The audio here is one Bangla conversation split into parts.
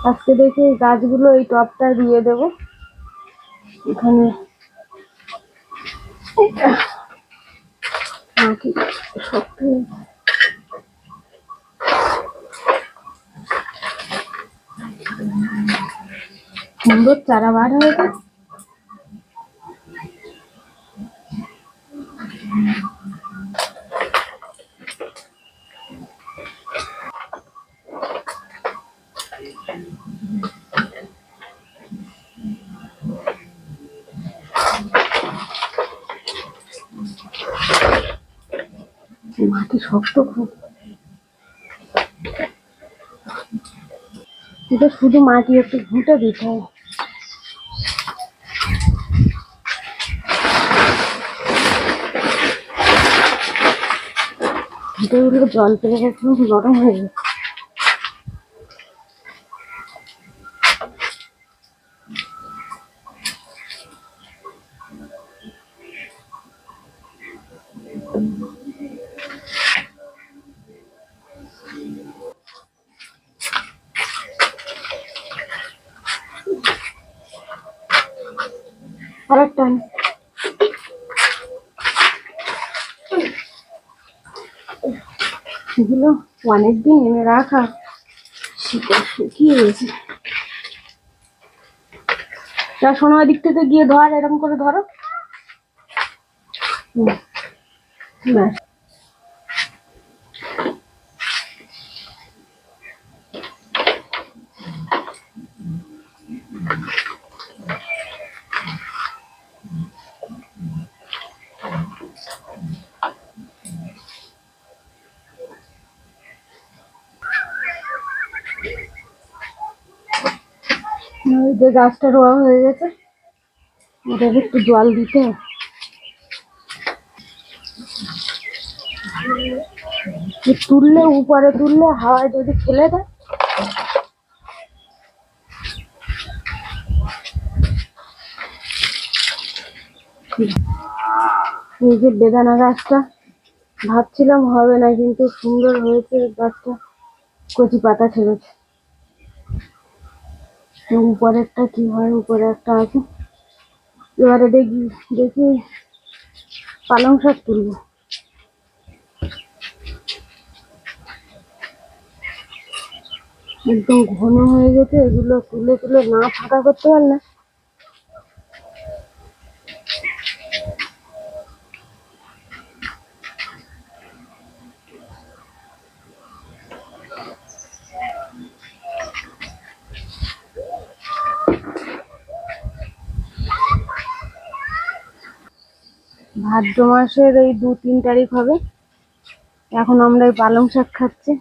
আজকে দেখি গাছগুলো এই টবটা রুইয়ে দেবো। এখানে মাটি শক্ত সুন্দর চারা বার হয়েছে। মাটি শক্ত খুব, এটা শুধু মাটি একটু ঘুঁটে দিতে হয়। ঘুঁটেগুলো জল পেরে গেছে, নরম হয়ে গেছে। আরেকটা এগুলো অনেকদিন এনে রাখা, শীতে শুকিয়ে গেছে। তার সময় দিক থেকে গিয়ে ধর, এরকম করে ধরো। ব্যাস। যে গাছটা রোয়া হয়ে গেছে, এটাকে একটু জল দিতে, তুললে উপরে তুললে হাওয়ায় যদি ফেলে দেয়। এই যে বেদানা গাছটা ভাবছিলাম হবে না, কিন্তু সুন্দর হয়েছে গাছটা, কচি পাতা ছেড়েছে। উপরেরটা কি হয়, উপরে একটা আছে। এবারে দেখি দেখি পালং শাক তুলবো। একদম ঘন হয়ে গেছে, এগুলো তুলে তুলে না ফাঁকা করতে পারলে ভাদ্র মাসের এই 2-3 তারিখ হবে, এখন আমরা এই পালং শাক খাচ্ছি।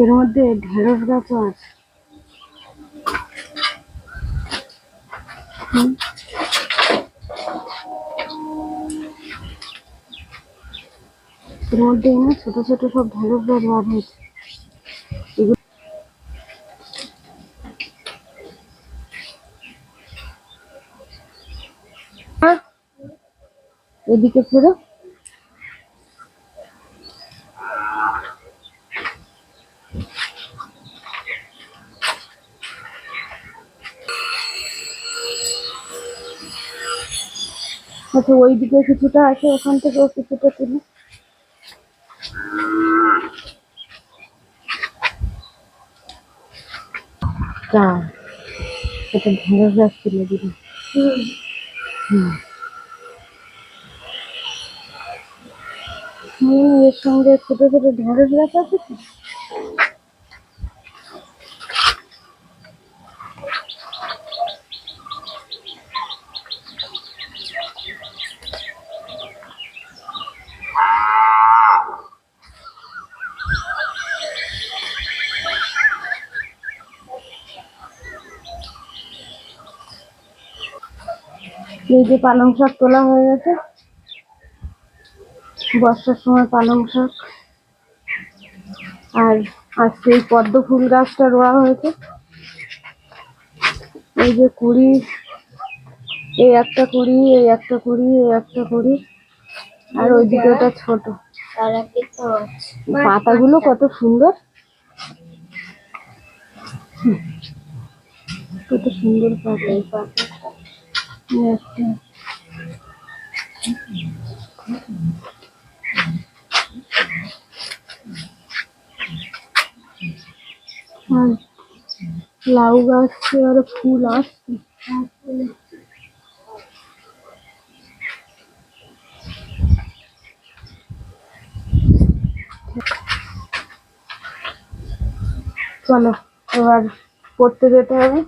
এর মধ্যে ঢেঁড়স গাছও আছে। এর মধ্যে না ছোট ছোট সব ঢেঁড়স গাছ বার হয়েছে। এদিকে ফেরো। আচ্ছা, ওইদিকে কিছুটা আছে, ওখান থেকেও কিছুটা তুলি। এটা ঢেঁড়স গাছ তুলে দিল। এর সঙ্গে ছোট ছোট ঢেঁড়স গাছ আছে। এই যে পালং শাক তোলা হয়ে গেছে, বর্ষার সময় পালং শাক। আর আজকে এই পদ্ম ফুল গাছটা রোয়া হয়েছে। এই যে কুড়ি, এই একটা কুড়ি, এই একটা কুড়ি, এই একটা কুড়ি, আর ওইদিকে ওটা ছোট। পাতাগুলো কত সুন্দর, কত সুন্দর পাতা। এই পাতা একটা, আর লাউ গাছে আর ফুল আসছে। চলো এবার পড়তে যেতে হবে।